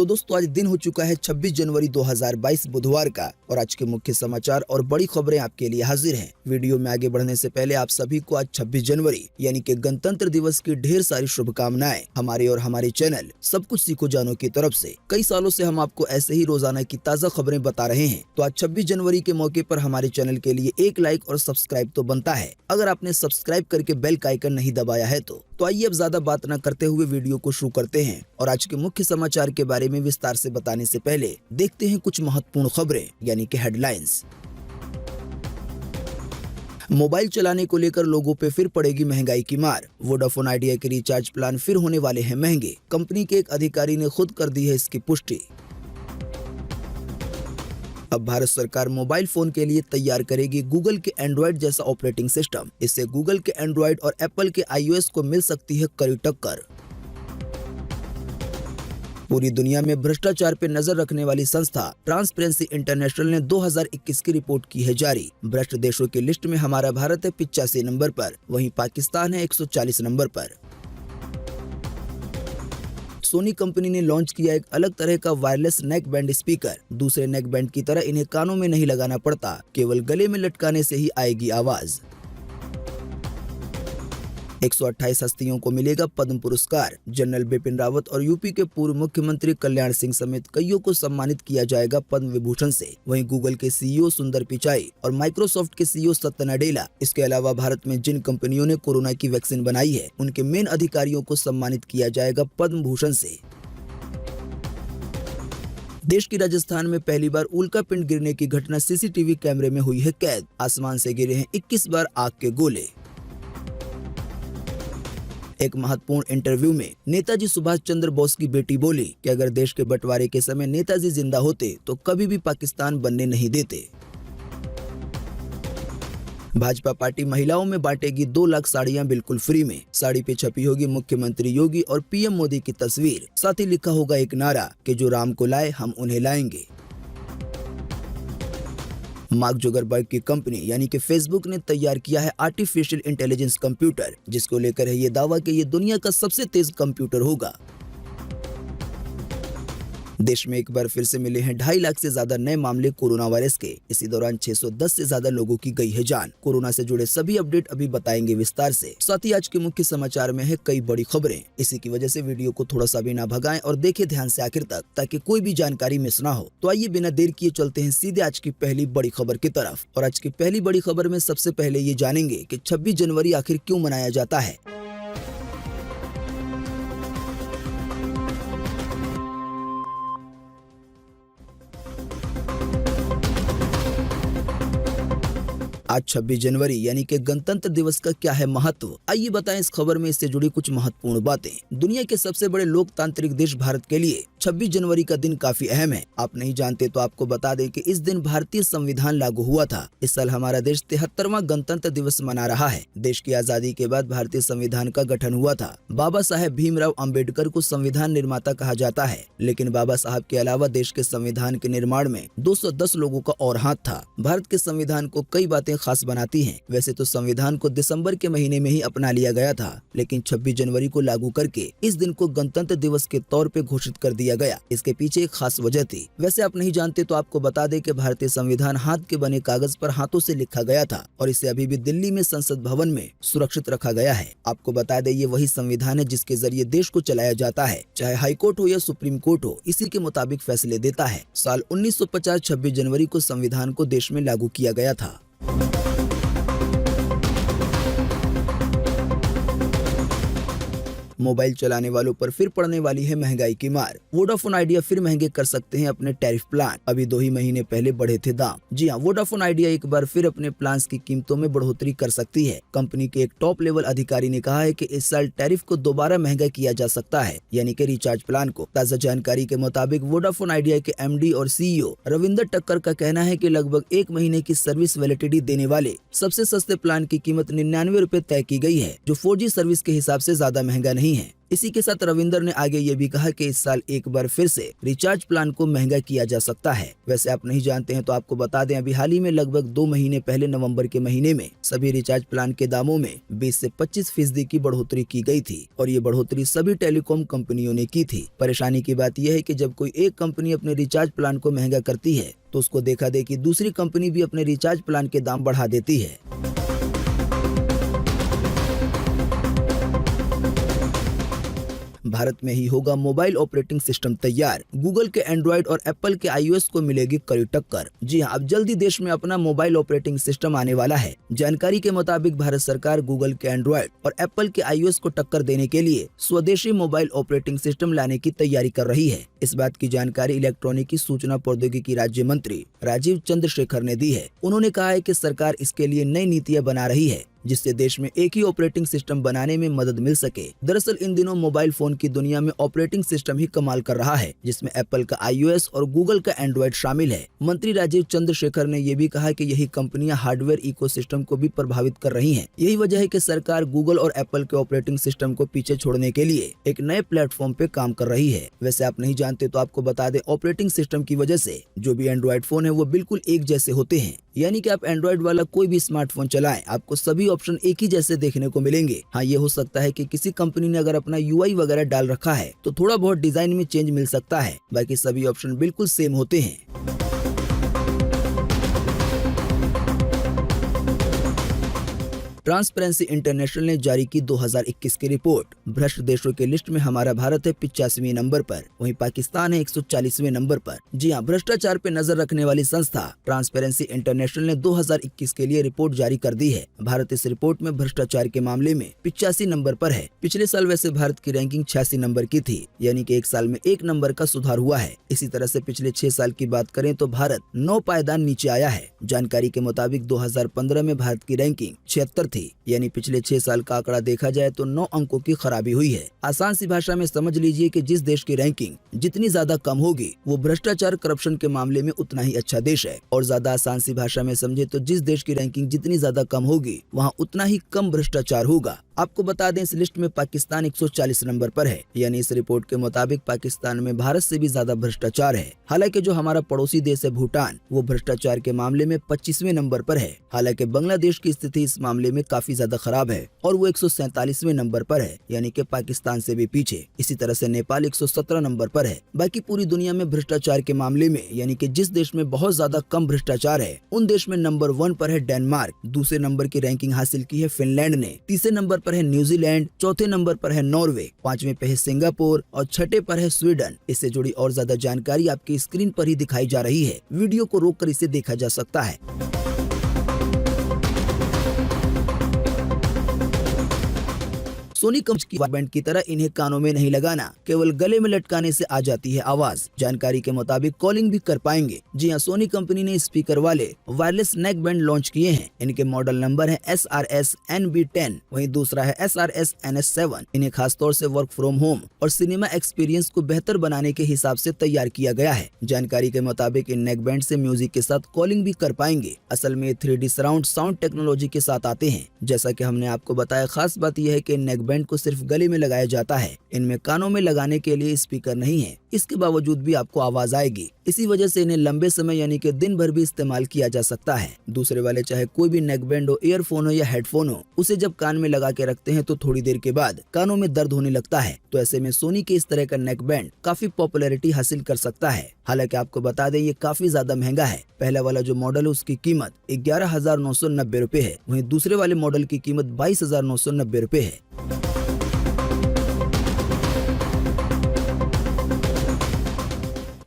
तो दोस्तों आज दिन हो चुका है 26 जनवरी 2022 बुधवार का और आज के मुख्य समाचार और बड़ी खबरें आपके लिए हाजिर हैं। वीडियो में आगे बढ़ने से पहले आप सभी को आज 26 जनवरी यानी कि गणतंत्र दिवस की ढेर सारी शुभकामनाएं हमारे और हमारे चैनल सब कुछ सीखो जानो की तरफ से। कई सालों से हम आपको ऐसे ही रोजाना की ताज़ा खबरें बता रहे हैं, तो आज 26 जनवरी के मौके पर हमारे चैनल के लिए एक लाइक और सब्सक्राइब तो बनता है। अगर आपने सब्सक्राइब करके बेल का आइकन नहीं दबाया है तो आइए अब ज्यादा बात न करते हुए वीडियो को शुरू करते हैं और आज के मुख्य समाचार के बारे में विस्तार से बताने से पहले देखते हैं कुछ महत्वपूर्ण खबरें यानी कि हेडलाइंस। मोबाइल चलाने को लेकर लोगों पे फिर पड़ेगी महंगाई की मार। वोडाफोन आइडिया के रिचार्ज प्लान फिर होने वाले हैं महंगे। कंपनी के एक अधिकारी ने खुद कर दी है इसकी पुष्टि। अब भारत सरकार मोबाइल फोन के लिए तैयार करेगी गूगल के एंड्रॉइड जैसा ऑपरेटिंग सिस्टम। इससे गूगल के एंड्रॉइड और एप्पल के iOS को मिल सकती है कड़ी टक्कर। पूरी दुनिया में भ्रष्टाचार पर नजर रखने वाली संस्था ट्रांसपेरेंसी इंटरनेशनल ने 2021 की रिपोर्ट की है जारी। भ्रष्ट देशों की लिस्ट में हमारा भारत है 85 नंबर पर, वहीं पाकिस्तान है 140 नंबर पर। सोनी कंपनी ने लॉन्च किया एक अलग तरह का वायरलेस नेक बैंड स्पीकर। दूसरे नेक बैंड की तरह इन्हें कानों में नहीं लगाना पड़ता, केवल गले में लटकाने से ही आएगी आवाज। 128 हस्तियों को मिलेगा पद्म पुरस्कार। जनरल बिपिन रावत और यूपी के पूर्व मुख्यमंत्री कल्याण सिंह समेत कईयों को सम्मानित किया जाएगा पद्म विभूषण से। वहीं गूगल के सीईओ सुंदर पिचाई और माइक्रोसॉफ्ट के सीईओ सत्या नाडेला, इसके अलावा भारत में जिन कंपनियों ने कोरोना की वैक्सीन बनाई है उनके मेन अधिकारियों को सम्मानित किया जाएगा पद्म भूषण से। देश की राजस्थान में पहली बार उल्का पिंड गिरने की घटना सीसीटीवी कैमरे में हुई है कैद। आसमान से गिरे हैं 21 बार आग के गोले। एक महत्वपूर्ण इंटरव्यू में नेताजी सुभाष चंद्र बोस की बेटी बोली कि अगर देश के बंटवारे के समय नेताजी जिंदा होते तो कभी भी पाकिस्तान बनने नहीं देते। भाजपा पार्टी महिलाओं में बांटेगी 2 लाख साड़ियां बिल्कुल फ्री में। साड़ी पे छपी होगी मुख्यमंत्री योगी और पीएम मोदी की तस्वीर। साथ ही लिखा होगा एक नारा कि जो राम को लाए हम उन्हें लाएंगे। मार्क जुकरबर्ग की कंपनी यानी कि फेसबुक ने तैयार किया है आर्टिफिशियल इंटेलिजेंस कंप्यूटर, जिसको लेकर है ये दावा कि ये दुनिया का सबसे तेज कंप्यूटर होगा। देश में एक बार फिर से मिले हैं 2.5 लाख से ज्यादा नए मामले कोरोना वायरस के। इसी दौरान 610 से ज्यादा लोगों की गई है जान। कोरोना से जुड़े सभी अपडेट अभी बताएंगे विस्तार से। साथ ही आज के मुख्य समाचार में है कई बड़ी खबरें। इसी की वजह से वीडियो को थोड़ा सा भी ना भगाएं और देखें ध्यान से आखिर तक, ताकि कोई भी जानकारी मिस ना हो। तो आइए बिना देर किए चलते हैं सीधे आज की पहली बड़ी खबर की तरफ। और आज की पहली बड़ी खबर में सबसे पहले ये जानेंगे कि 26 जनवरी आखिर क्यों मनाया जाता है। आज 26 जनवरी यानी कि गणतंत्र दिवस का क्या है महत्व, आइए बताएं इस खबर में इससे जुड़ी कुछ महत्वपूर्ण बातें। दुनिया के सबसे बड़े लोकतांत्रिक देश भारत के लिए 26 जनवरी का दिन काफी अहम है। आप नहीं जानते तो आपको बता दें कि इस दिन भारतीय संविधान लागू हुआ था। इस साल हमारा देश 73वां गणतंत्र दिवस मना रहा है। देश की आजादी के बाद भारतीय संविधान का गठन हुआ था। बाबा साहेब भीमराव अम्बेडकर को संविधान निर्माता कहा जाता है, लेकिन बाबा साहब के अलावा देश के संविधान के निर्माण में 210 लोगों का और हाथ था। भारत के संविधान को कई बातें खास बनाती हैं। वैसे तो संविधान को दिसंबर के महीने में ही अपना लिया गया था, लेकिन 26 जनवरी को लागू करके इस दिन को गणतंत्र दिवस के तौर पे घोषित कर दिया गया। इसके पीछे एक खास वजह थी। वैसे आप नहीं जानते तो आपको बता दें कि भारतीय संविधान हाथ के बने कागज पर हाथों से लिखा गया था और इसे अभी भी दिल्ली में संसद भवन में सुरक्षित रखा गया है। आपको बता दें ये वही संविधान है जिसके जरिए देश को चलाया जाता है, चाहे हाई कोर्ट हो या सुप्रीम कोर्ट हो, इसी के मुताबिक फैसले देता है। साल 1950 26 जनवरी को संविधान को देश में लागू किया गया था। मोबाइल चलाने वालों पर फिर पड़ने वाली है महंगाई की मार। वोडाफोन आइडिया फिर महंगे कर सकते हैं अपने टैरिफ प्लान। अभी 2 ही महीने पहले बढ़े थे दाम। जी हां, वोडाफोन आइडिया एक बार फिर अपने प्लान की कीमतों में बढ़ोतरी कर सकती है। कंपनी के एक टॉप लेवल अधिकारी ने कहा है कि इस साल टैरिफ को दोबारा महंगा किया जा सकता है, यानी कि रिचार्ज प्लान को। ताजा जानकारी के मुताबिक वोडाफोन आइडिया के एमडी और सीईओ रविंदर टक्कर का कहना है कि लगभग 1 महीने की सर्विस वैलिडिटी देने वाले सबसे सस्ते प्लान की कीमत 99 रुपए तय की गई है, जो 4G सर्विस के हिसाब से ज्यादा महंगा नहीं है। इसी के साथ रविंदर ने आगे ये भी कहा कि इस साल एक बार फिर से रिचार्ज प्लान को महंगा किया जा सकता है। वैसे आप नहीं जानते हैं तो आपको बता दें, अभी हाल ही में लगभग 2 महीने पहले नवंबर के महीने में सभी रिचार्ज प्लान के दामों में 20 से 25% की बढ़ोतरी की गई थी और ये बढ़ोतरी सभी टेलीकॉम कंपनियों ने की थी। परेशानी की बात यह है कि जब कोई एक कंपनी अपने रिचार्ज प्लान को महंगा करती है तो उसको देखा देखी दूसरी कंपनी भी अपने रिचार्ज प्लान के दाम बढ़ा देती है। भारत में ही होगा मोबाइल ऑपरेटिंग सिस्टम तैयार। गूगल के एंड्रॉइड और एप्पल के iOS को मिलेगी कड़ी टक्कर। जी हां, अब जल्दी देश में अपना मोबाइल ऑपरेटिंग सिस्टम आने वाला है। जानकारी के मुताबिक भारत सरकार गूगल के एंड्रॉइड और एप्पल के iOS को टक्कर देने के लिए स्वदेशी मोबाइल ऑपरेटिंग सिस्टम लाने की तैयारी कर रही है। इस बात की जानकारी इलेक्ट्रॉनिकी सूचना प्रौद्योगिकी राज्य मंत्री राजीव चंद्रशेखर ने दी है। उन्होंने कहा है कि सरकार इसके लिए नई नीतियां बना रही है जिससे देश में एक ही ऑपरेटिंग सिस्टम बनाने में मदद मिल सके। दरअसल इन दिनों मोबाइल फोन की दुनिया में ऑपरेटिंग सिस्टम ही कमाल कर रहा है, जिसमें एप्पल का iOS और गूगल का एंड्रॉइड शामिल है। मंत्री राजीव चंद्रशेखर ने यह भी कहा कि यही कंपनियां हार्डवेयर इकोसिस्टम को भी प्रभावित कर रही हैं। यही वजह है कि सरकार गूगल और एप्पल के ऑपरेटिंग सिस्टम को पीछे छोड़ने के लिए एक नए प्लेटफॉर्म पे काम कर रही है। वैसे आप नहीं जानते तो आपको बता दें, ऑपरेटिंग सिस्टम की वजह से जो भी एंड्रॉइड फोन है वो बिल्कुल एक जैसे होते हैं। यानी कि आप एंड्रॉइड वाला कोई भी स्मार्टफोन चलाएं, आपको सभी ऑप्शन एक ही जैसे देखने को मिलेंगे। हाँ, ये हो सकता है कि किसी कंपनी ने अगर अपना UI वगैरह डाल रखा है तो थोड़ा बहुत डिजाइन में चेंज मिल सकता है, बाकी सभी ऑप्शन बिल्कुल सेम होते हैं। ट्रांसपेरेंसी इंटरनेशनल ने जारी की 2021 की रिपोर्ट। भ्रष्ट देशों के लिस्ट में हमारा भारत है 85वें नंबर पर, वहीं पाकिस्तान है 140वें नंबर पर। जी हां, भ्रष्टाचार पे नजर रखने वाली संस्था ट्रांसपेरेंसी इंटरनेशनल ने 2021 के लिए रिपोर्ट जारी कर दी है। भारत इस रिपोर्ट में भ्रष्टाचार के मामले में 85 नंबर पर है। पिछले साल वैसे भारत की रैंकिंग 86 नंबर की थी, यानी कि एक साल में 1 नंबर का सुधार हुआ है। इसी तरह से पिछले 6 साल की बात करें तो भारत 9 पायदान नीचे आया है। जानकारी के मुताबिक 2015 में भारत की रैंकिंग 76 थी, यानी पिछले 6 साल का आंकड़ा देखा जाए तो 9 अंकों की खराबी हुई है। आसान सी भाषा में समझ लीजिए कि जिस देश की रैंकिंग जितनी ज्यादा कम होगी वो भ्रष्टाचार करप्शन के मामले में उतना ही अच्छा देश है, और ज्यादा आसान सी भाषा में समझे तो जिस देश की रैंकिंग जितनी ज्यादा कम होगी वहाँ उतना ही कम भ्रष्टाचार होगा। आपको बता दें, इस लिस्ट में पाकिस्तान 140 नंबर पर है, यानी इस रिपोर्ट के मुताबिक पाकिस्तान में भारत से भी ज्यादा भ्रष्टाचार है। हालांकि जो हमारा पड़ोसी देश है भूटान, वो भ्रष्टाचार के मामले में 25वें नंबर पर है। हालांकि बांग्लादेश की स्थिति इस मामले में काफी ज्यादा खराब है और वो 147वें नंबर पर है, यानी कि पाकिस्तान से भी पीछे। इसी तरह से नेपाल 117 नंबर पर है। बाकी पूरी दुनिया में भ्रष्टाचार के मामले में, यानी कि जिस देश में बहुत ज्यादा कम भ्रष्टाचार है, उन देश में नंबर 1 पर है डेनमार्क, दूसरे नंबर की रैंकिंग हासिल की है फिनलैंड ने, तीसरे नंबर पर है न्यूजीलैंड, चौथे नंबर पर है नॉर्वे, 5वें पे है सिंगापुर और 6ठे पर है स्वीडन। इससे जुड़ी और ज्यादा जानकारी आपकी स्क्रीन पर ही दिखाई जा रही है। वीडियो को रोककर इसे देखा जा सकता है। सोनी कंपनी की बैंड की तरह इन्हें कानों में नहीं लगाना, केवल गले में लटकाने से आ जाती है आवाज। जानकारी के मुताबिक कॉलिंग भी कर पाएंगे। जी हां, सोनी कंपनी ने स्पीकर वाले वायरलेस नेक बैंड लॉन्च किए हैं। इनके मॉडल नंबर है SRS NB10, वहीं दूसरा है SRS NS7। इन्हें खासतौर से वर्क फ्रॉम होम और सिनेमा एक्सपीरियंस को बेहतर बनाने के हिसाब से तैयार किया गया है। जानकारी के मुताबिक इन नेक बैंड से म्यूजिक के साथ कॉलिंग भी कर पाएंगे। असल में 3D सराउंड साउंड टेक्नोलॉजी के साथ आते हैं। जैसा कि हमने आपको बताया, खास बात यह है कि नेक बैंड को सिर्फ गले में लगाया जाता है। इनमें कानों में लगाने के लिए स्पीकर नहीं है, इसके बावजूद भी आपको आवाज आएगी। इसी वजह से इन्हें लंबे समय यानी कि दिन भर भी इस्तेमाल किया जा सकता है। दूसरे वाले चाहे कोई भी नेक बैंड हो, ईयरफोन हो या हेडफोन हो, उसे जब कान में लगा के रखते हैं तो थोड़ी देर के बाद कानों में दर्द होने लगता है। तो ऐसे में सोनी के इस तरह का नेक बैंड काफी पॉपुलैरिटी हासिल कर सकता है। हालांकि आपको बता दें, ये काफी ज्यादा महंगा है। पहला वाला जो मॉडल है उसकी कीमत 11,990 रुपए है, वहीं दूसरे वाले मॉडल की कीमत 22,990 रुपए है।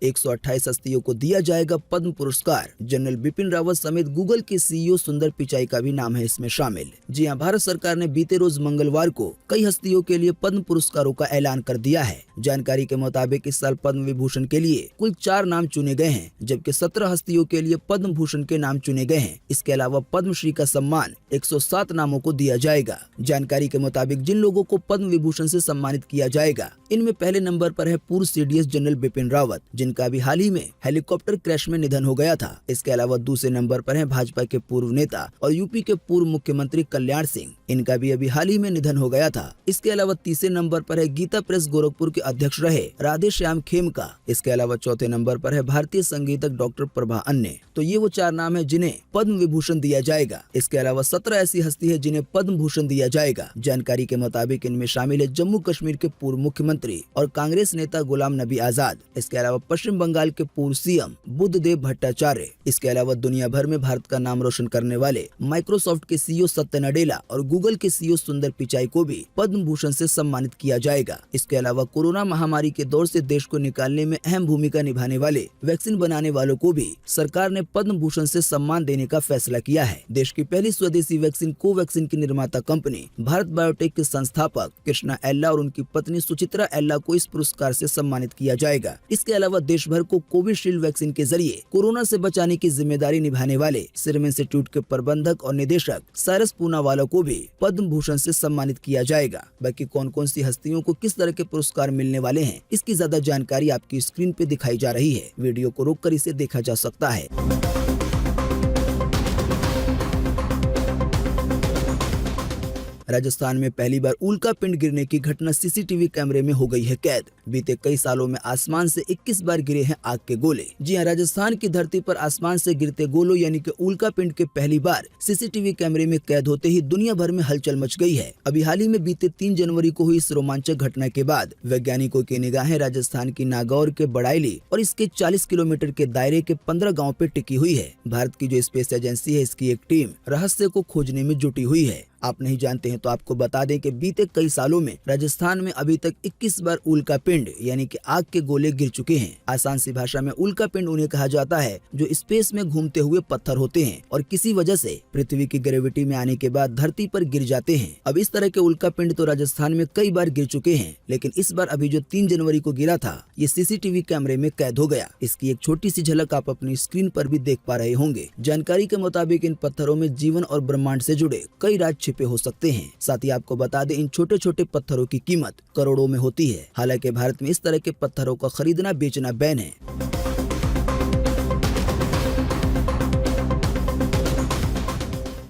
128 हस्तियों को दिया जाएगा पद्म पुरस्कार। जनरल बिपिन रावत समेत गूगल के CEO सुंदर पिचाई का भी नाम है इसमें शामिल। जी हां, भारत सरकार ने बीते रोज मंगलवार को कई हस्तियों के लिए पद्म पुरस्कारों का ऐलान कर दिया है। जानकारी के मुताबिक इस साल पद्म विभूषण के लिए कुल 4 नाम चुने गए हैं, जबकि 17 हस्तियों के लिए पद्म भूषण के नाम चुने गए हैं। इसके अलावा पद्मश्री का सम्मान 107 नामों को दिया जाएगा। जानकारी के मुताबिक जिन लोगों को पद्म विभूषण से सम्मानित किया जाएगा, इनमें पहले नंबर पर है पूर्व CDS जनरल बिपिन रावत, जिनका जिनका अभी हाल ही में हेलीकॉप्टर क्रैश में निधन हो गया था। इसके अलावा दूसरे नंबर पर हैं भाजपा के पूर्व नेता और यूपी के पूर्व मुख्यमंत्री कल्याण सिंह, इनका भी अभी हाल ही में निधन हो गया था। इसके अलावा तीसरे नंबर पर है गीता प्रेस गोरखपुर के अध्यक्ष रहे राधे श्याम खेमका। इसके अलावा चौथे नंबर पर है भारतीय संगीतक डॉक्टर प्रभा अन्ने। तो ये वो 4 नाम है जिन्हें पद्म विभूषण दिया जाएगा। इसके अलावा 17 ऐसी हस्ती है जिन्हें पद्म भूषण दिया जाएगा। जानकारी के मुताबिक इनमें शामिल है जम्मू कश्मीर के पूर्व मुख्यमंत्री और कांग्रेस नेता गुलाम नबी आजाद। इसके अलावा पश्चिम बंगाल के पूर्व सीएम बुद्धदेव भट्टाचार्य। इसके अलावा दुनिया भर में भारत का नाम रोशन करने वाले माइक्रोसॉफ्ट के सीईओ सत्य नडेला और गूगल के सीईओ सुंदर पिचाई को भी पद्म भूषण से सम्मानित किया जाएगा। इसके अलावा कोरोना महामारी के दौर से देश को निकालने में अहम भूमिका निभाने वाले वैक्सीन बनाने वालों को भी सरकार ने पद्म भूषण से सम्मान देने का फैसला किया है। देश की पहली स्वदेशी वैक्सीन कोवैक्सीन की निर्माता कंपनी भारत बायोटेक के संस्थापक कृष्णा एल्ला और उनकी पत्नी सुचित्रा एल्ला को इस पुरस्कार से सम्मानित किया जाएगा। इसके अलावा देश भर को कोविशील्ड वैक्सीन के जरिए कोरोना से बचाने की जिम्मेदारी निभाने वाले सीरम इंस्टीट्यूट के प्रबंधक और निदेशक साइरस पूनावाला को भी पद्म भूषण से सम्मानित किया जाएगा। बाकी कौन कौन सी हस्तियों को किस तरह के पुरस्कार मिलने वाले हैं, इसकी ज्यादा जानकारी आपकी स्क्रीन पे दिखाई जा रही है। वीडियो को रोककर इसे देखा जा सकता है। राजस्थान में पहली बार उल्का पिंड गिरने की घटना सीसीटीवी कैमरे में हो गई है कैद। बीते कई सालों में आसमान से 21 बार गिरे हैं आग के गोले। जी हां, राजस्थान की धरती पर आसमान से गिरते गोलों यानी कि उल्का पिंड के पहली बार सीसीटीवी कैमरे में कैद होते ही दुनिया भर में हलचल मच गई है। अभी हाल ही में बीते 3 जनवरी को हुई इस रोमांचक घटना के बाद वैज्ञानिकों की निगाहें राजस्थान की नागौर के बड़ाइली और इसके 40 किलोमीटर के दायरे के 15 गाँव पे टिकी हुई है। भारत की जो स्पेस एजेंसी है, इसकी एक टीम रहस्य को खोजने में जुटी हुई है। आप नहीं जानते हैं तो आपको बता दें कि बीते कई सालों में राजस्थान में अभी तक 21 बार उल्का पिंड यानी कि आग के गोले गिर चुके हैं। आसान सी भाषा में उल्का पिंड उन्हें कहा जाता है जो स्पेस में घूमते हुए पत्थर होते हैं और किसी वजह से पृथ्वी की ग्रेविटी में आने के बाद धरती पर गिर जाते हैं। अब इस तरह के उल्का पिंड तो राजस्थान में कई बार गिर चुके हैं, लेकिन इस बार अभी जो 3 जनवरी को गिरा था ये सीसीटीवी कैमरे में कैद हो गया। इसकी एक छोटी सी झलक आप अपनी स्क्रीन पर भी देख पा रहे होंगे। जानकारी के मुताबिक इन पत्थरों में जीवन और ब्रह्मांड से जुड़े कई राज छिपे हो सकते हैं। साथ ही आपको बता दें इन छोटे छोटे पत्थरों की कीमत करोड़ों में होती है। हालांकि भारत में इस तरह के पत्थरों का खरीदना बेचना बैन है।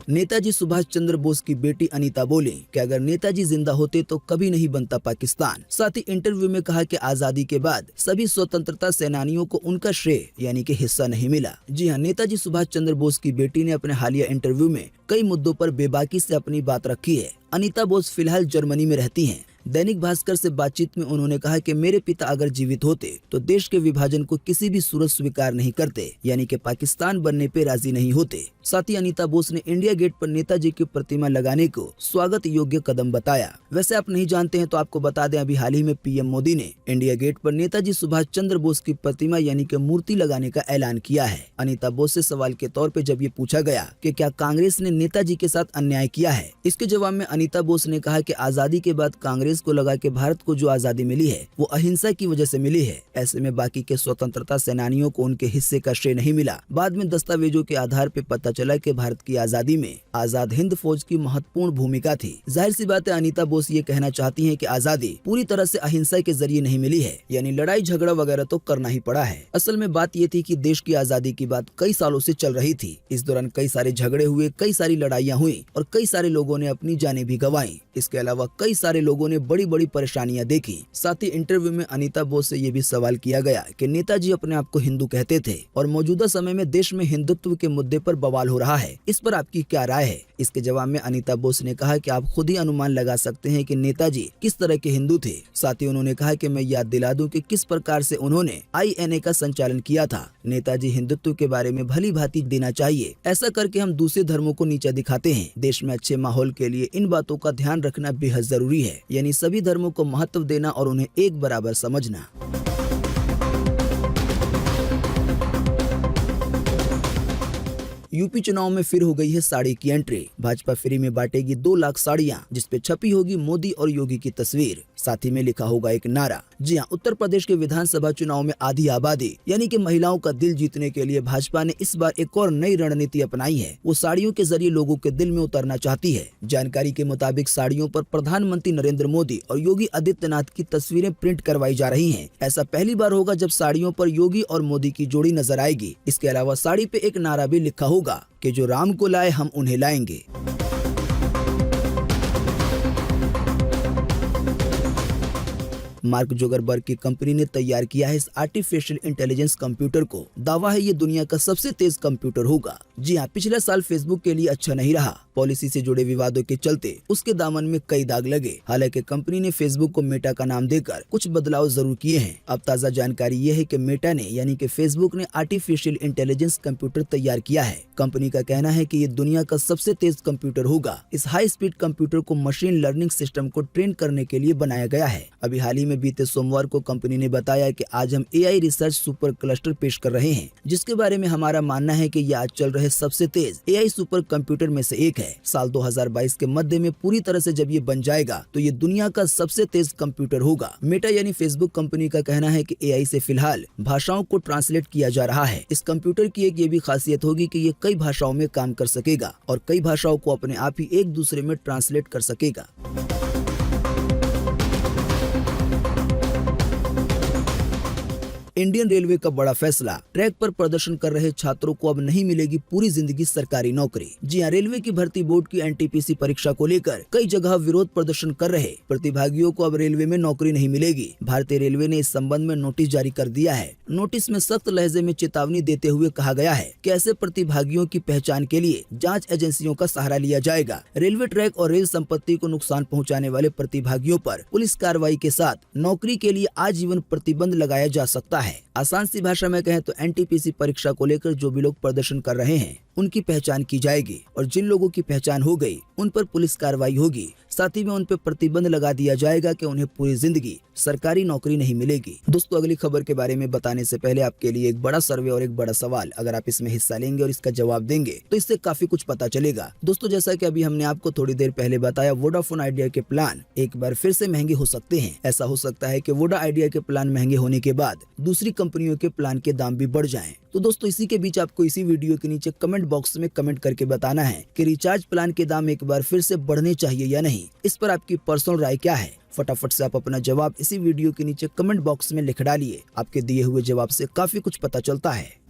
नेताजी सुभाष चंद्र बोस की बेटी अनीता बोली कि अगर नेताजी जिंदा होते तो कभी नहीं बनता पाकिस्तान। साथ ही इंटरव्यू में कहा कि आजादी के बाद सभी स्वतंत्रता सेनानियों को उनका श्रेय यानी कि हिस्सा नहीं मिला। जी हां, नेताजी सुभाष चंद्र बोस की बेटी ने अपने हालिया इंटरव्यू में कई मुद्दों पर बेबाकी से अपनी बात रखी है। अनीता बोस फिलहाल जर्मनी में रहती हैं। दैनिक भास्कर से बातचीत में उन्होंने कहा कि मेरे पिता अगर जीवित होते तो देश के विभाजन को किसी भी सूरत स्वीकार नहीं करते, यानी कि पाकिस्तान बनने पे राजी नहीं होते। साथ ही अनीता बोस ने इंडिया गेट पर नेताजी की प्रतिमा लगाने को स्वागत योग्य कदम बताया। वैसे आप नहीं जानते हैं तो आपको बता दें, अभी हाल ही में पीएम मोदी ने इंडिया गेट पर नेताजी सुभाष चंद्र बोस की प्रतिमा यानी कि मूर्ति लगाने का ऐलान किया है। अनीता बोस से सवाल के तौर पे जब ये पूछा गया कि क्या कांग्रेस ने नेताजी के साथ अन्याय किया है, इसके जवाब में अनीता बोस ने कहा कि आजादी के बाद कांग्रेस को लगा कि भारत को जो आजादी मिली है वो अहिंसा की वजह से मिली है। ऐसे में बाकी के स्वतंत्रता सेनानियों को उनके हिस्से का श्रेय नहीं मिला। बाद में दस्तावेजों के आधार पर पता चला कि भारत की आजादी में आजाद हिंद फौज की महत्वपूर्ण भूमिका थी। जाहिर सी बात है अनीता बोस ये कहना चाहती हैं कि आजादी पूरी तरह से अहिंसा के जरिए नहीं मिली है, यानी लड़ाई झगड़ा वगैरह तो करना ही पड़ा है। असल में बात ये थी कि देश की आजादी की बात कई सालों से चल रही थी। इस दौरान कई सारे झगड़े हुए, कई सारी लड़ाइयाँ हुई और कई सारे लोगों ने अपनी जानें भी गंवाई। इसके अलावा कई सारे लोगों ने बड़ी बड़ी परेशानियां देखी। साथ ही इंटरव्यू में अनीता बोस से ये भी सवाल किया गया कि नेताजी अपने आप को हिंदू कहते थे और मौजूदा समय में देश में हिंदुत्व के मुद्दे पर बवाल हो रहा है, इस पर आपकी क्या राय है। इसके जवाब में अनीता बोस ने कहा कि आप खुद ही अनुमान लगा सकते हैं कि नेताजी किस तरह के हिंदू थे। साथ ही उन्होंने कहा कि मैं याद दिला दूं कि किस प्रकार से उन्होंने INA का संचालन किया था। नेताजी हिंदुत्व के बारे में भली भांति देना चाहिए, ऐसा करके हम दूसरे धर्मों को नीचा दिखाते हैं। देश में अच्छे माहौल के लिए इन बातों का ध्यान रखना बेहद जरूरी है, यानी सभी धर्मों को महत्व देना और उन्हें एक बराबर समझना। यूपी चुनाव में फिर हो गई है साड़ी की एंट्री। भाजपा फ्री में बांटेगी 2 लाख साड़ियां, जिसपे छपी होगी मोदी और योगी की तस्वीर। साथ ही में लिखा होगा एक नारा, जी हाँ, उत्तर प्रदेश के विधानसभा चुनाव में आधी आबादी यानी कि महिलाओं का दिल जीतने के लिए भाजपा ने इस बार एक और नई रणनीति अपनाई है। वो साड़ियों के जरिए लोगों के दिल में उतरना चाहती है। जानकारी के मुताबिक साड़ियों पर प्रधानमंत्री नरेंद्र मोदी और योगी आदित्यनाथ की तस्वीरें प्रिंट करवाई जा रही हैं। ऐसा पहली बार होगा जब साड़ियों पर योगी और मोदी की जोड़ी नजर आएगी। इसके अलावा साड़ी पे एक नारा भी लिखा होगा कि जो राम को लाए हम उन्हें लाएंगे। मार्क जुकरबर्ग की कंपनी ने तैयार किया है इस आर्टिफिशियल इंटेलिजेंस कंप्यूटर को। दावा है ये दुनिया का सबसे तेज कंप्यूटर होगा। जी हाँ, पिछले साल फेसबुक के लिए अच्छा नहीं रहा। पॉलिसी से जुड़े विवादों के चलते उसके दामन में कई दाग लगे। हालांकि कंपनी ने फेसबुक को मेटा का नाम देकर कुछ बदलाव जरूर किए हैं। अब ताजा जानकारी ये है कि मेटा ने यानी कि फेसबुक ने आर्टिफिशियल इंटेलिजेंस कंप्यूटर तैयार किया है। कंपनी का कहना है कि ये दुनिया का सबसे तेज कंप्यूटर होगा। इस हाई स्पीड कंप्यूटर को मशीन लर्निंग सिस्टम को ट्रेन करने के लिए बनाया गया है। अभी हाल ही में बीते सोमवार को कंपनी ने बताया कि आज हम एआई रिसर्च सुपर क्लस्टर पेश कर रहे हैं, जिसके बारे में हमारा मानना है कि यह आज चल रहे सबसे तेज एआई सुपर कंप्यूटर में से एक है। साल 2022 के मध्य में पूरी तरह से जब ये बन जाएगा तो ये दुनिया का सबसे तेज कंप्यूटर होगा। मेटा यानी फेसबुक कंपनी का कहना है कि एआई से फिलहाल भाषाओं को ट्रांसलेट किया जा रहा है। इस कंप्यूटर की एक ये भी खासियत होगी कि ये कई भाषाओं में काम कर सकेगा और कई भाषाओं को अपने आप ही एक दूसरे में ट्रांसलेट कर सकेगा। इंडियन रेलवे का बड़ा फैसला, ट्रैक पर प्रदर्शन कर रहे छात्रों को अब नहीं मिलेगी पूरी जिंदगी सरकारी नौकरी। जी हां, रेलवे की भर्ती बोर्ड की एनटीपीसी परीक्षा को लेकर कई जगह विरोध प्रदर्शन कर रहे प्रतिभागियों को अब रेलवे में नौकरी नहीं मिलेगी। भारतीय रेलवे ने इस संबंध में नोटिस जारी कर दिया है। नोटिस में सख्त लहजे में चेतावनी देते हुए कहा गया है कि ऐसे प्रतिभागियों की पहचान के लिए जाँच एजेंसियों का सहारा लिया जाएगा। रेलवे ट्रैक और रेल संपत्ति को नुकसान पहुँचाने वाले प्रतिभागियों पर पुलिस कार्रवाई के साथ नौकरी के लिए आजीवन प्रतिबंध लगाया जा सकता है। आसान सी भाषा में कहें तो एनटीपीसी परीक्षा को लेकर जो भी लोग प्रदर्शन कर रहे हैं उनकी पहचान की जाएगी और जिन लोगों की पहचान हो गई उन पर पुलिस कार्रवाई होगी। साथ ही में उन पर प्रतिबंध लगा दिया जाएगा कि उन्हें पूरी जिंदगी सरकारी नौकरी नहीं मिलेगी। दोस्तों, अगली खबर के बारे में बताने से पहले आपके लिए एक बड़ा सर्वे और एक बड़ा सवाल। अगर आप इसमें हिस्सा लेंगे और इसका जवाब देंगे तो इससे काफी कुछ पता चलेगा। दोस्तों, जैसा कि अभी हमने आपको थोड़ी देर पहले बताया, वोडाफोन आइडिया के प्लान एक बार फिर से महंगे हो सकते हैं। ऐसा हो सकता है कि वोडा आइडिया के प्लान महंगे होने के बाद दूसरी कंपनियों के प्लान के दाम भी बढ़ जाएं। तो दोस्तों, इसी के बीच आपको इसी वीडियो के नीचे कमेंट बॉक्स में कमेंट करके बताना है कि रिचार्ज प्लान के दाम एक बार फिर से बढ़ने चाहिए या नहीं। इस पर आपकी पर्सनल राय क्या है? फटाफट से आप अपना जवाब इसी वीडियो के नीचे कमेंट बॉक्स में लिख डालिए। आपके दिए हुए जवाब से काफी कुछ पता चलता है।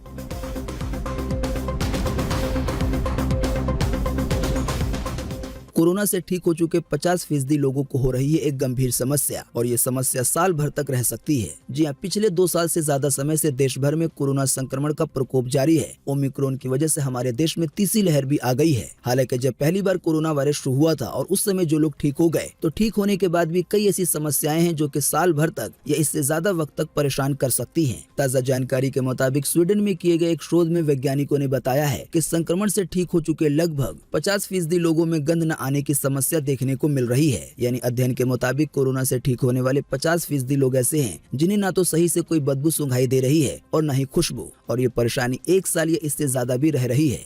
कोरोना से ठीक हो चुके 50% लोगों को हो रही है एक गंभीर समस्या और ये समस्या साल भर तक रह सकती है। जी हाँ, पिछले 2 साल से ज्यादा समय से देश भर में कोरोना संक्रमण का प्रकोप जारी है। ओमिक्रॉन की वजह से हमारे देश में तीसरी लहर भी आ गई है। हालांकि जब पहली बार कोरोना वायरस शुरू हुआ था और उस समय जो लोग ठीक हो गए, तो ठीक होने के बाद भी कई ऐसी समस्याएं हैं जो कि साल भर तक या इससे ज्यादा वक्त तक परेशान कर सकती है। ताजा जानकारी के मुताबिक स्वीडन में किए गए एक शोध में वैज्ञानिकों ने बताया है कि संक्रमण से ठीक हो चुके लगभग 50% लोगों में गंध न आने की समस्या देखने को मिल रही है। यानी अध्ययन के मुताबिक कोरोना से ठीक होने वाले 50% लोग ऐसे हैं जिन्हें ना तो सही से कोई बदबू सुंघाई दे रही है और न ही खुशबू, और ये परेशानी 1 साल या इससे ज्यादा भी रह रही है।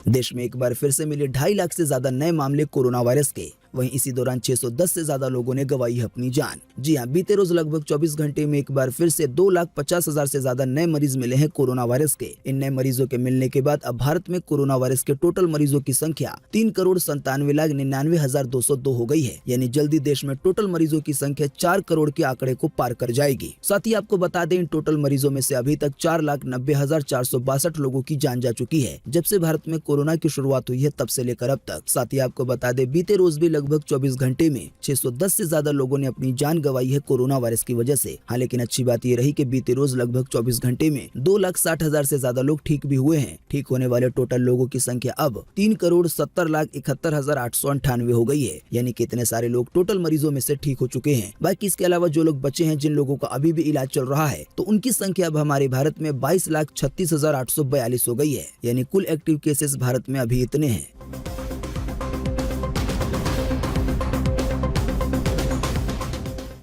देश में एक बार फिर से मिले 2.5 लाख से ज्यादा नए मामले कोरोना वायरस के। वहीं इसी दौरान 610 से ज्यादा लोगों ने गंवाई है अपनी जान। जी हां, बीते रोज लगभग 24 घंटे में एक बार फिर से 2,50,000 से ज्यादा नए मरीज मिले हैं कोरोना वायरस के। इन नए मरीजों के मिलने के बाद अब भारत में कोरोना वायरस के टोटल मरीजों की संख्या 3,97,99,202 हो गई है। यानी जल्दी देश में टोटल मरीजों की संख्या 4 करोड़ के आंकड़े को पार कर जाएगी। साथ ही आपको बता दें, इन टोटल मरीजों में से अभी तक 4,90,462 लोगों की जान जा चुकी है जब से भारत में कोरोना की शुरुआत हुई है तब से लेकर अब तक। साथ ही आपको बता दें, बीते रोज भी लगभग 24 घंटे में 610 से ज्यादा लोगों ने अपनी जान गंवाई है कोरोना वायरस की वजह से। हाँ, लेकिन अच्छी बात ये रही कि बीते रोज लगभग 24 घंटे में 2,60,000 से ज्यादा लोग ठीक भी हुए हैं। ठीक होने वाले टोटल लोगों की संख्या अब 3,70,71,898 हो गई है। यानी कि इतने सारे लोग टोटल मरीजों में से ठीक हो चुके हैं। बाकी इसके अलावा जो लोग बचे हैं, जिन लोगों का अभी भी इलाज चल रहा है, तो उनकी संख्या अब हमारे भारत में 22,36,842 हो गई है। यानी कुल एक्टिव केसेस भारत में अभी इतने हैं।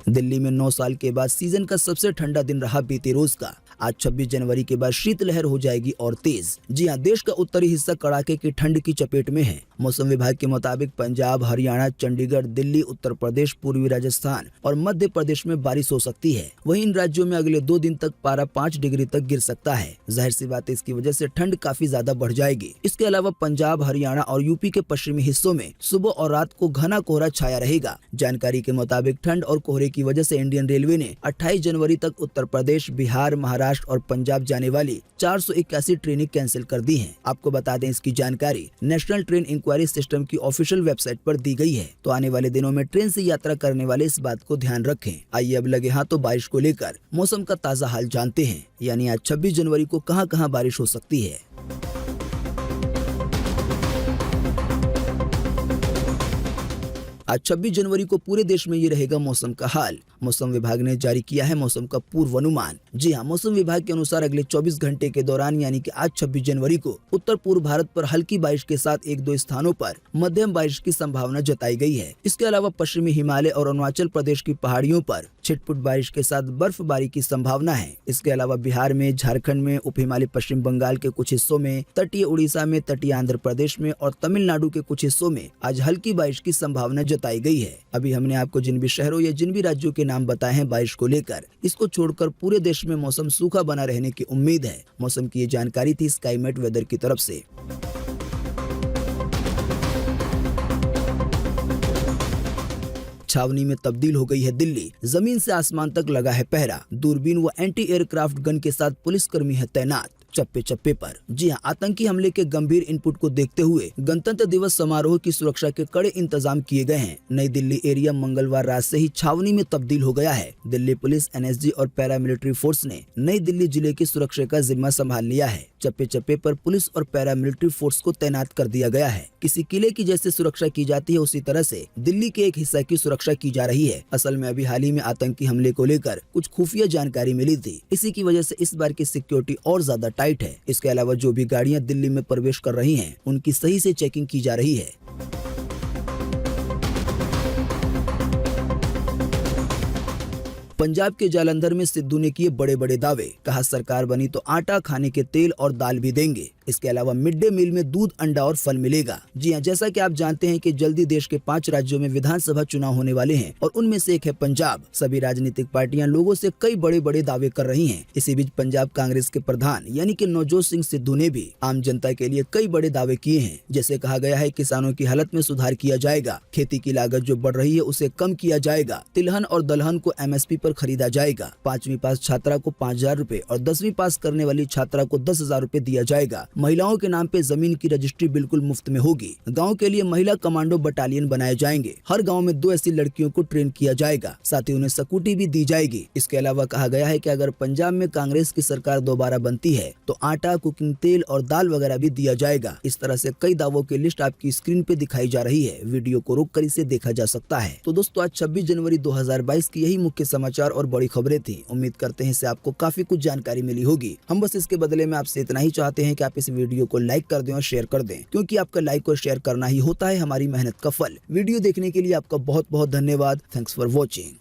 दिल्ली में 9 साल के बाद सीजन का सबसे ठंडा दिन रहा बीते रोज का। आज 26 जनवरी के बाद शीतलहर हो जाएगी और तेज। जी हां, देश का उत्तरी हिस्सा कड़ाके की ठंड की चपेट में है मौसम विभाग के मुताबिक पंजाब, हरियाणा, चंडीगढ़, दिल्ली, उत्तर प्रदेश, पूर्वी राजस्थान और मध्य प्रदेश में बारिश हो सकती है। वहीं इन राज्यों में अगले 2 दिन तक पारा 5 डिग्री तक गिर सकता है। जाहिर सी बात है, इसकी वजह से ठंड काफी ज्यादा बढ़ जाएगी। इसके अलावा पंजाब, हरियाणा और यूपी के पश्चिमी हिस्सों में सुबह और रात को घना कोहरा छाया रहेगा। जानकारी के मुताबिक ठंड और कोहरे की वजह से इंडियन रेलवे ने 28 जनवरी तक उत्तर प्रदेश, बिहार, महाराष्ट्र और पंजाब जाने वाली 481 ट्रेनें कैंसिल कर दी हैं। आपको बता दें, इसकी जानकारी नेशनल ट्रेन इंक्वायरी सिस्टम की ऑफिशियल वेबसाइट पर दी गई है। तो आने वाले दिनों में ट्रेन से यात्रा करने वाले इस बात को ध्यान रखें। आइए अब लगे हाथों बारिश को लेकर मौसम का ताजा हाल जानते हैं। यानी आज 26 जनवरी को कहां-कहां बारिश हो सकती है। आज 26 जनवरी को पूरे देश में ये रहेगा मौसम का हाल। मौसम विभाग ने जारी किया है मौसम का पूर्वानुमान। जी हां, मौसम विभाग के अनुसार अगले 24 घंटे के दौरान यानी कि आज 26 जनवरी को उत्तर पूर्व भारत पर हल्की बारिश के साथ 1-2 स्थानों पर मध्यम बारिश की संभावना जताई गई है। इसके अलावा पश्चिमी हिमालय और अरुणाचल प्रदेश की पहाड़ियों पर छिटपुट बारिश के साथ बर्फबारी की संभावना है। इसके अलावा बिहार में, झारखंड में, उप हिमालय पश्चिम बंगाल के कुछ हिस्सों में, तटीय उड़ीसा में, तटीय आंध्र प्रदेश में और तमिलनाडु के कुछ हिस्सों में आज हल्की बारिश की संभावना जताई गई है। अभी हमने आपको जिन भी शहरों या जिन भी राज्यों के नाम बताए हैं बारिश को लेकर, इसको छोड़कर पूरे देश में मौसम सूखा बना रहने की उम्मीद है। मौसम की ये जानकारी थी स्काईमेट वेदर की तरफ से। छावनी में तब्दील हो गई है दिल्ली, जमीन से आसमान तक लगा है पहरा। दूरबीन व एंटी एयरक्राफ्ट गन के साथ पुलिसकर्मी है तैनात चप्पे चप्पे पर। जी हां, आतंकी हमले के गंभीर इनपुट को देखते हुए गणतंत्र दिवस समारोह की सुरक्षा के कड़े इंतजाम किए गए हैं। नई दिल्ली एरिया मंगलवार रात से ही छावनी में तब्दील हो गया है। दिल्ली पुलिस, एनएसजी और पैरामिलिट्री फोर्स ने नई दिल्ली जिले की सुरक्षा का जिम्मा संभाल लिया है। चप्पे चप्पे पर पुलिस और पैरामिलिट्री फोर्स को तैनात कर दिया गया है। किसी किले की जैसे सुरक्षा की जाती है, उसी तरह से दिल्ली के एक हिस्सा की सुरक्षा की जा रही है। असल में अभी हाल ही में आतंकी हमले को लेकर कुछ खुफिया जानकारी मिली थी। इसी की वजह से इस बार की सिक्योरिटी और ज्यादा टाइट है। इसके अलावा जो भी गाड़ियां दिल्ली में प्रवेश कर रही हैं, उनकी सही से चेकिंग की जा रही है। पंजाब के जालंधर में सिद्धू ने किए बड़े बड़े दावे। कहा सरकार बनी तो आटा, खाने के तेल और दाल भी देंगे। इसके अलावा मिड डे मील में दूध, अंडा और फल मिलेगा। जी हां, जैसा कि आप जानते हैं कि जल्दी देश के 5 राज्यों में विधानसभा चुनाव होने वाले हैं और उनमें से एक है पंजाब। सभी राजनीतिक पार्टियां लोगों से कई बड़े बड़े दावे कर रही हैं। इसी बीच पंजाब कांग्रेस के प्रधान यानी कि नवजोत सिंह सिद्धू ने भी आम जनता के लिए कई बड़े दावे किए हैं। जैसे कहा गया है, किसानों की हालत में सुधार किया जाएगा, खेती की लागत जो बढ़ रही है उसे कम किया जाएगा, तिलहन और दलहन को MSP पर खरीदा जाएगा, 5वीं पास छात्रा को 5,000 रुपए और 10वीं पास करने वाली छात्रा को 10,000 रुपए दिया जाएगा। महिलाओं के नाम पे जमीन की रजिस्ट्री बिल्कुल मुफ्त में होगी। गांव के लिए महिला कमांडो बटालियन बनाए जाएंगे। हर गांव में 2 ऐसी लड़कियों को ट्रेन किया जाएगा, साथ ही उन्हें स्कूटी भी दी जाएगी। इसके अलावा कहा गया है कि अगर पंजाब में कांग्रेस की सरकार दोबारा बनती है तो आटा, कुकिंग तेल और दाल वगैरह भी दिया जाएगा। इस तरह से कई दावों की लिस्ट आपकी स्क्रीन पे दिखाई जा रही है। वीडियो को रोक कर इसे देखा जा सकता है। तो दोस्तों, आज 26 जनवरी 2022 की यही मुख्य समाचार और बड़ी खबरें थी। उम्मीद करते हैं इससे आपको काफी कुछ जानकारी मिली होगी। हम बस इसके बदले में आपसे इतना ही चाहते हैं कि आप इस वीडियो को लाइक कर दें और शेयर कर दें, क्योंकि आपका लाइक और शेयर करना ही होता है हमारी मेहनत का फल। वीडियो देखने के लिए आपका बहुत बहुत धन्यवाद। Thanks for watching.